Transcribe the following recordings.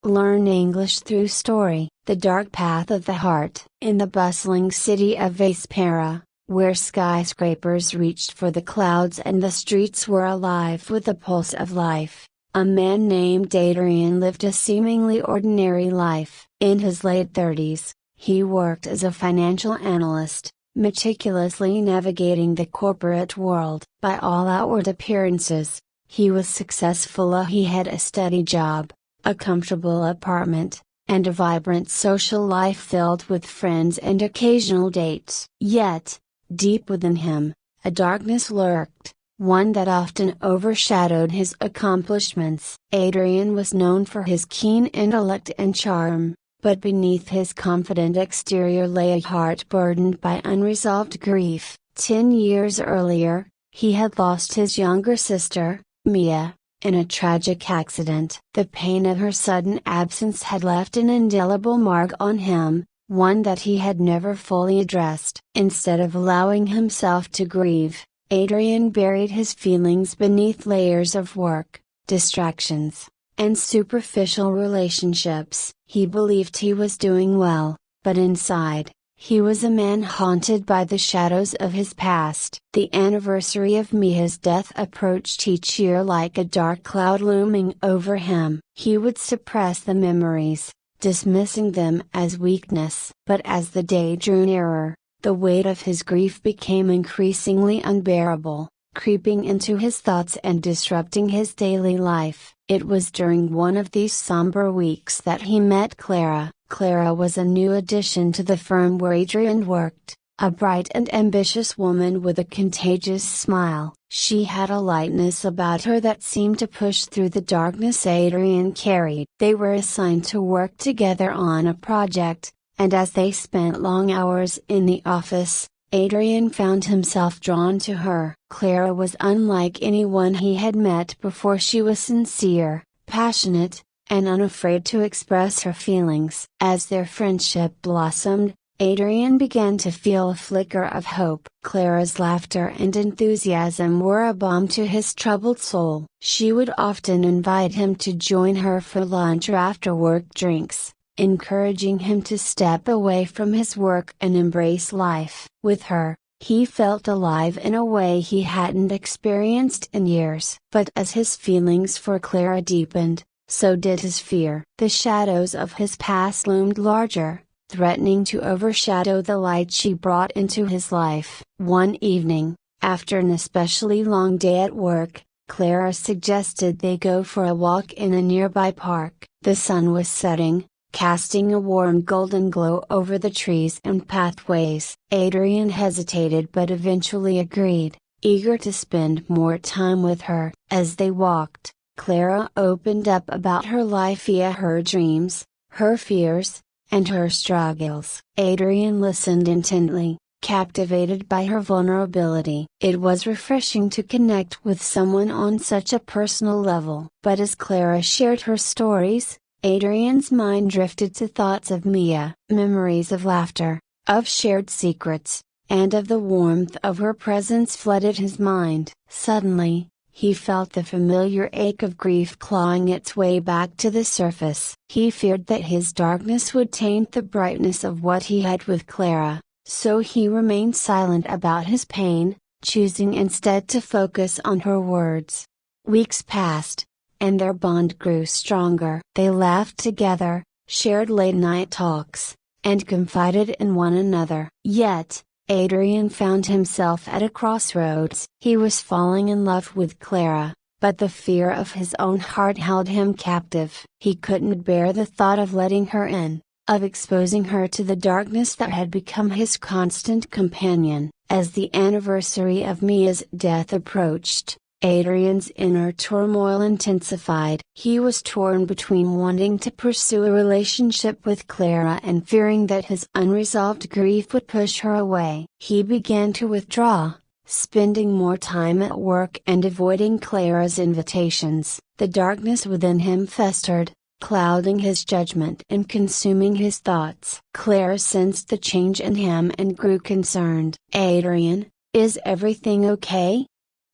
Learn English through story. The Dark Path of the Heart. In the bustling city of Vespera, where skyscrapers reached for the clouds and the streets were alive with the pulse of life, a man named Adrian lived a seemingly ordinary life. In his late 30s, he worked as a financial analyst, meticulously navigating the corporate world. By all outward appearances, he was successful. He had a steady job, a comfortable apartment, and a vibrant social life filled with friends and occasional dates. Yet, deep within him, a darkness lurked, one that often overshadowed his accomplishments. Adrian was known for his keen intellect and charm, but beneath his confident exterior lay a heart burdened by unresolved grief. 10 years earlier, he had lost his younger sister, Mia, in a tragic accident. The pain of her sudden absence had left an indelible mark on him, one that he had never fully addressed. Instead of allowing himself to grieve, Adrian buried his feelings beneath layers of work, distractions, and superficial relationships. He believed he was doing well, but inside, he was a man haunted by the shadows of his past. The anniversary of Mia's death approached each year like a dark cloud looming over him. He would suppress the memories, dismissing them as weakness. But as the day drew nearer, the weight of his grief became increasingly unbearable, creeping into his thoughts and disrupting his daily life. It was during one of these somber weeks that he met Clara. Clara was a new addition to the firm where Adrian worked, a bright and ambitious woman with a contagious smile. She had a lightness about her that seemed to push through the darkness Adrian carried. They were assigned to work together on a project, and as they spent long hours in the office, Adrian found himself drawn to her. Clara was unlike anyone he had met before. She was sincere, passionate, and unafraid to express her feelings. As their friendship blossomed, Adrian began to feel a flicker of hope. Clara's laughter and enthusiasm were a balm to his troubled soul. She would often invite him to join her for lunch or after-work drinks, encouraging him to step away from his work and embrace life. With her, he felt alive in a way he hadn't experienced in years. But as his feelings for Clara deepened, so did his fear. The shadows of his past loomed larger, threatening to overshadow the light she brought into his life. One evening, after an especially long day at work, Clara suggested they go for a walk in a nearby park. The sun was setting, casting a warm golden glow over the trees and pathways. Adrian hesitated but eventually agreed, eager to spend more time with her. As they walked, Clara opened up about her life via her dreams, her fears, and her struggles. Adrian listened intently, captivated by her vulnerability. It was refreshing to connect with someone on such a personal level. But as Clara shared her stories, Adrian's mind drifted to thoughts of Mia, memories of laughter, of shared secrets, and of the warmth of her presence flooded his mind. Suddenly, he felt the familiar ache of grief clawing its way back to the surface. He feared that his darkness would taint the brightness of what he had with Clara, so he remained silent about his pain, choosing instead to focus on her words. Weeks passed, and their bond grew stronger. They laughed together, shared late-night talks, and confided in one another. Yet, Adrian found himself at a crossroads. He was falling in love with Clara, but the fear of his own heart held him captive. He couldn't bear the thought of letting her in, of exposing her to the darkness that had become his constant companion. As the anniversary of Mia's death approached, Adrian's inner turmoil intensified. He was torn between wanting to pursue a relationship with Clara and fearing that his unresolved grief would push her away. He began to withdraw, spending more time at work and avoiding Clara's invitations. The darkness within him festered, clouding his judgment and consuming his thoughts. Clara sensed the change in him and grew concerned. "Adrian, is everything okay?"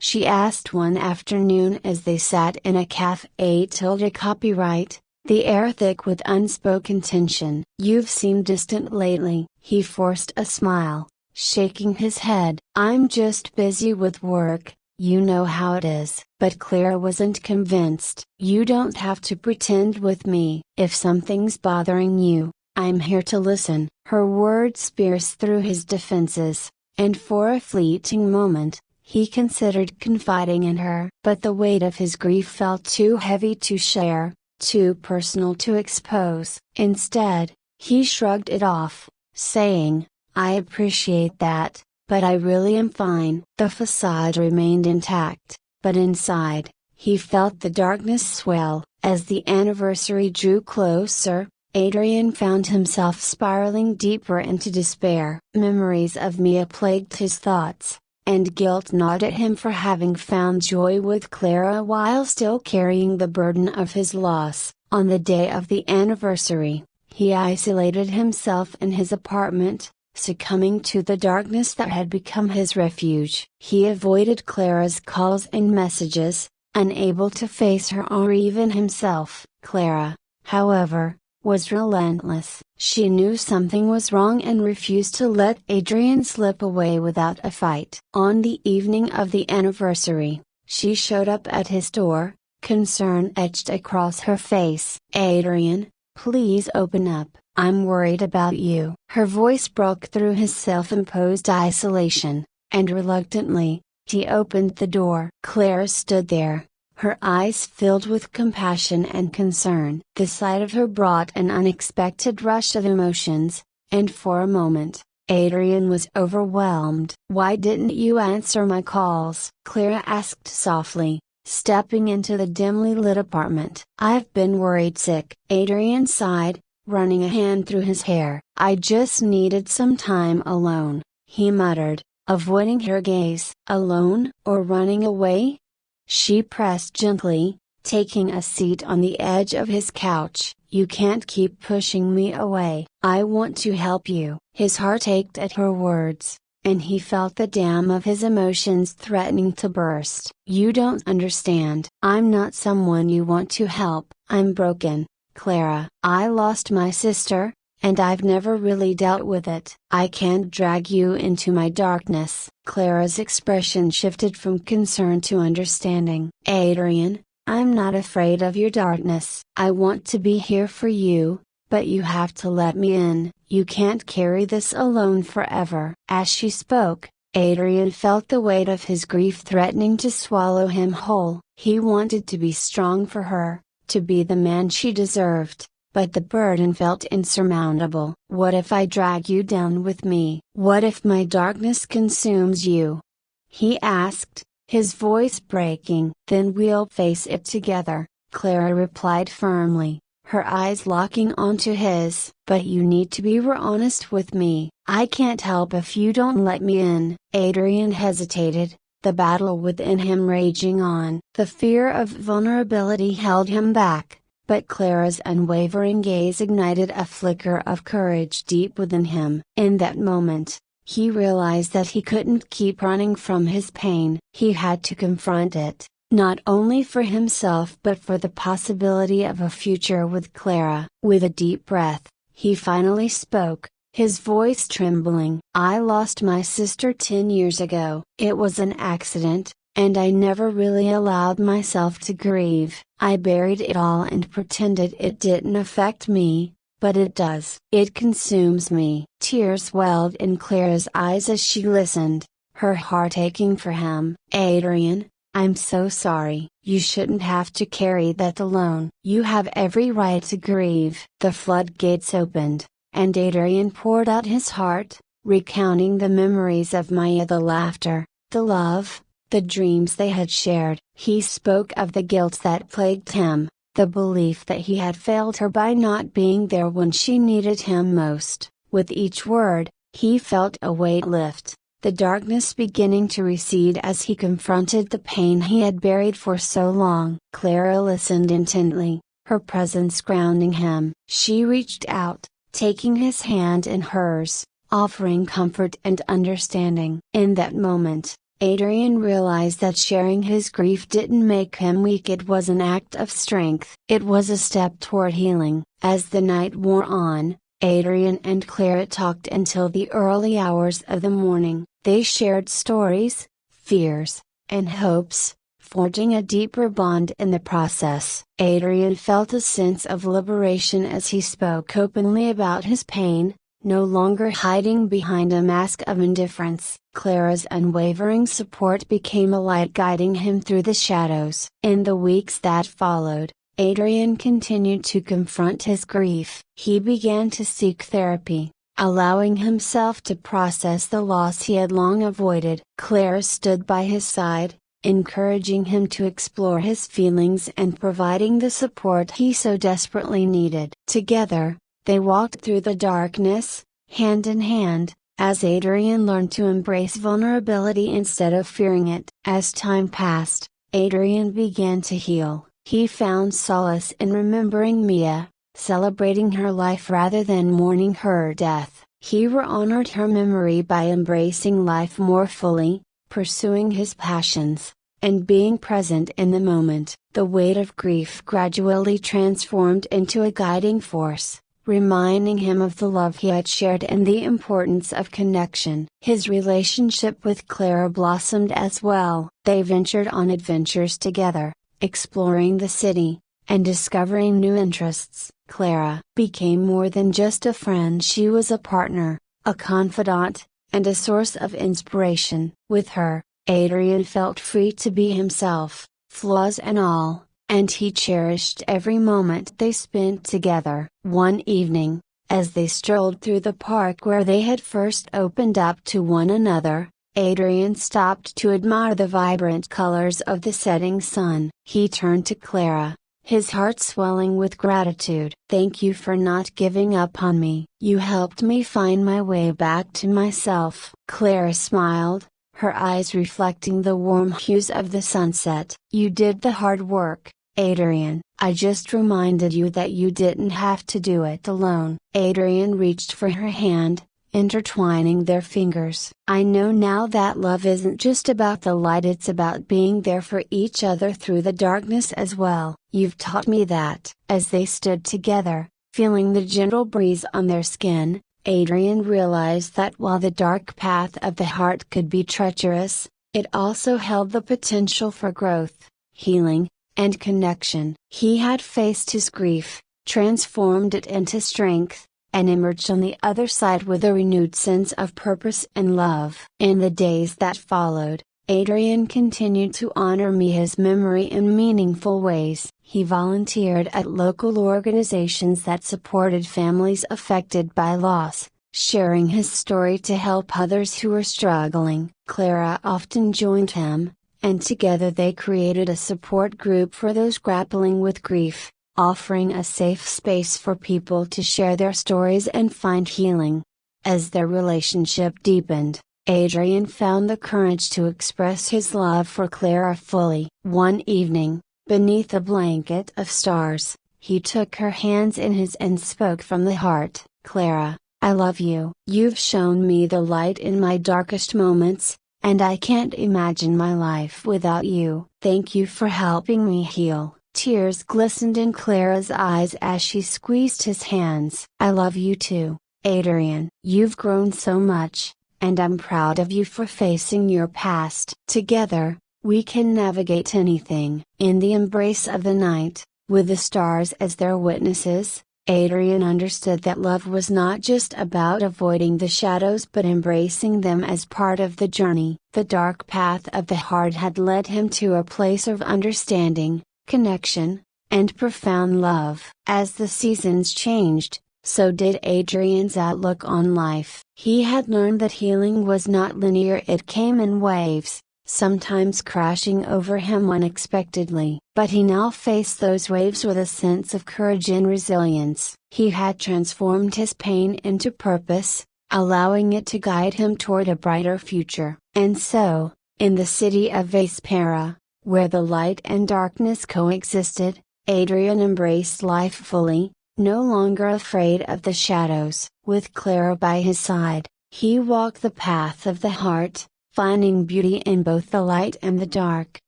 she asked one afternoon as they sat in a cafe. Copyright, the air thick with unspoken tension. "You've seemed distant lately." He forced a smile, shaking his head. "I'm just busy with work, you know how it is." But Clara wasn't convinced. "You don't have to pretend with me. If something's bothering you, I'm here to listen." Her words pierced through his defenses, and for a fleeting moment, he considered confiding in her. But the weight of his grief felt too heavy to share, too personal to expose. Instead, he shrugged it off, saying, "I appreciate that, but I really am fine." The facade remained intact, but inside, he felt the darkness swell. As the anniversary drew closer, Adrian found himself spiraling deeper into despair. Memories of Mia plagued his thoughts, and guilt gnawed at him for having found joy with Clara while still carrying the burden of his loss. On the day of the anniversary, he isolated himself in his apartment, succumbing to the darkness that had become his refuge. He avoided Clara's calls and messages, unable to face her or even himself. Clara, however, was relentless. She knew something was wrong and refused to let Adrian slip away without a fight. On the evening of the anniversary, she showed up at his door, concern etched across her face. "Adrian, please open up. I'm worried about you." Her voice broke through his self-imposed isolation, and reluctantly, he opened the door. Clara stood there, her eyes filled with compassion and concern. The sight of her brought an unexpected rush of emotions, and for a moment, Adrian was overwhelmed. "Why didn't you answer my calls?" Clara asked softly, stepping into the dimly lit apartment. "I've been worried sick." Adrian sighed, running a hand through his hair. "I just needed some time alone," he muttered, avoiding her gaze. "Alone or running away?" She pressed gently, taking a seat on the edge of his couch. "You can't keep pushing me away. I want to help you." His heart ached at her words, and he felt the dam of his emotions threatening to burst. "You don't understand. I'm not someone you want to help. I'm broken, Clara. I lost my sister, and I've never really dealt with it. I can't drag you into my darkness." Clara's expression shifted from concern to understanding. "Adrian, I'm not afraid of your darkness. I want to be here for you, but you have to let me in. You can't carry this alone forever." As she spoke, Adrian felt the weight of his grief threatening to swallow him whole. He wanted to be strong for her, to be the man she deserved, but the burden felt insurmountable. "What if I drag you down with me? What if my darkness consumes you?" he asked, his voice breaking. "Then we'll face it together," Clara replied firmly, her eyes locking onto his. "But you need to be honest with me. I can't help if you don't let me in." Adrian hesitated, the battle within him raging on. The fear of vulnerability held him back, but Clara's unwavering gaze ignited a flicker of courage deep within him. In that moment, he realized that he couldn't keep running from his pain. He had to confront it, not only for himself but for the possibility of a future with Clara. With a deep breath, he finally spoke, his voice trembling. "I lost my sister 10 years ago. It was an accident, and I never really allowed myself to grieve. I buried it all and pretended it didn't affect me, but it does. It consumes me." Tears welled in Clara's eyes as she listened, her heart aching for him. "Adrian, I'm so sorry. You shouldn't have to carry that alone. You have every right to grieve." The floodgates opened, and Adrian poured out his heart, recounting the memories of Maya, the laughter, the love, the dreams they had shared. He spoke of the guilt that plagued him, the belief that he had failed her by not being there when she needed him most. With each word, he felt a weight lift, the darkness beginning to recede as he confronted the pain he had buried for so long. Clara listened intently, her presence grounding him. She reached out, taking his hand in hers, offering comfort and understanding. In that moment, Adrian realized that sharing his grief didn't make him weak, it was an act of strength. It was a step toward healing. As the night wore on, Adrian and Clara talked until the early hours of the morning. They shared stories, fears, and hopes, forging a deeper bond in the process. Adrian felt a sense of liberation as he spoke openly about his pain, no longer hiding behind a mask of indifference. Clara's unwavering support became a light guiding him through the shadows. In the weeks that followed, Adrian continued to confront his grief. He began to seek therapy, allowing himself to process the loss he had long avoided. Clara stood by his side, encouraging him to explore his feelings and providing the support he so desperately needed. Together, they walked through the darkness, hand in hand, as Adrian learned to embrace vulnerability instead of fearing it. As time passed, Adrian began to heal. He found solace in remembering Mia, celebrating her life rather than mourning her death. He honored her memory by embracing life more fully, pursuing his passions, and being present in the moment. The weight of grief gradually transformed into a guiding force, reminding him of the love he had shared and the importance of connection. His relationship with Clara blossomed as well. They ventured on adventures together, exploring the city, and discovering new interests. Clara became more than just a friend, she was a partner, a confidant, and a source of inspiration. With her, Adrian felt free to be himself, flaws and all, and he cherished every moment they spent together. One evening, as they strolled through the park where they had first opened up to one another, Adrian stopped to admire the vibrant colors of the setting sun. He turned to Clara, his heart swelling with gratitude. "Thank you for not giving up on me. You helped me find my way back to myself." Clara smiled, her eyes reflecting the warm hues of the sunset. "You did the hard work, Adrian. I just reminded you that you didn't have to do it alone." Adrian reached for her hand, intertwining their fingers. "I know now that love isn't just about the light, it's about being there for each other through the darkness as well. You've taught me that." As they stood together, feeling the gentle breeze on their skin, Adrian realized that while the dark path of the heart could be treacherous, it also held the potential for growth, healing, and connection. He had faced his grief, transformed it into strength, and emerged on the other side with a renewed sense of purpose and love. In the days that followed, Adrian continued to honor Mia's memory in meaningful ways. He volunteered at local organizations that supported families affected by loss, sharing his story to help others who were struggling. Clara often joined him, and together they created a support group for those grappling with grief, offering a safe space for people to share their stories and find healing. As their relationship deepened, Adrian found the courage to express his love for Clara fully. One evening, beneath a blanket of stars, he took her hands in his and spoke from the heart. "Clara, I love you. You've shown me the light in my darkest moments, and I can't imagine my life without you. Thank you for helping me heal." Tears glistened in Clara's eyes as she squeezed his hands. "I love you too, Adrian. You've grown so much, and I'm proud of you for facing your past. Together, we can navigate anything." In the embrace of the night, with the stars as their witnesses, Adrian understood that love was not just about avoiding the shadows but embracing them as part of the journey. The dark path of the heart had led him to a place of understanding, connection, and profound love. As the seasons changed, so did Adrian's outlook on life. He had learned that healing was not linear, it came in waves, sometimes crashing over him unexpectedly. But he now faced those waves with a sense of courage and resilience. He had transformed his pain into purpose, allowing it to guide him toward a brighter future. And so, in the city of Vespera, where the light and darkness coexisted, Adrian embraced life fully, no longer afraid of the shadows. With Clara by his side, he walked the path of the heart, finding beauty in both the light and the dark.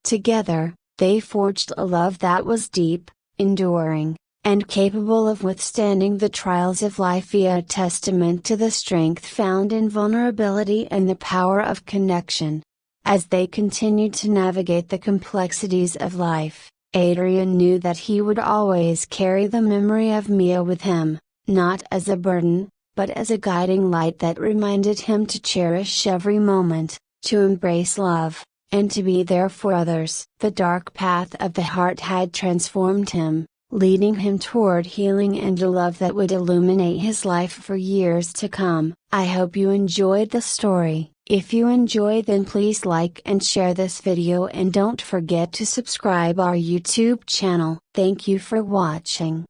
Together, they forged a love that was deep, enduring, and capable of withstanding the trials of life, a testament to the strength found in vulnerability and the power of connection. As they continued to navigate the complexities of life, Adrian knew that he would always carry the memory of Mia with him, not as a burden, but as a guiding light that reminded him to cherish every moment, to embrace love, and to be there for others. The dark path of the heart had transformed him, leading him toward healing and a love that would illuminate his life for years to come. I hope you enjoyed the story. If you enjoyed, then please like and share this video, and don't forget to subscribe our YouTube channel. Thank you for watching.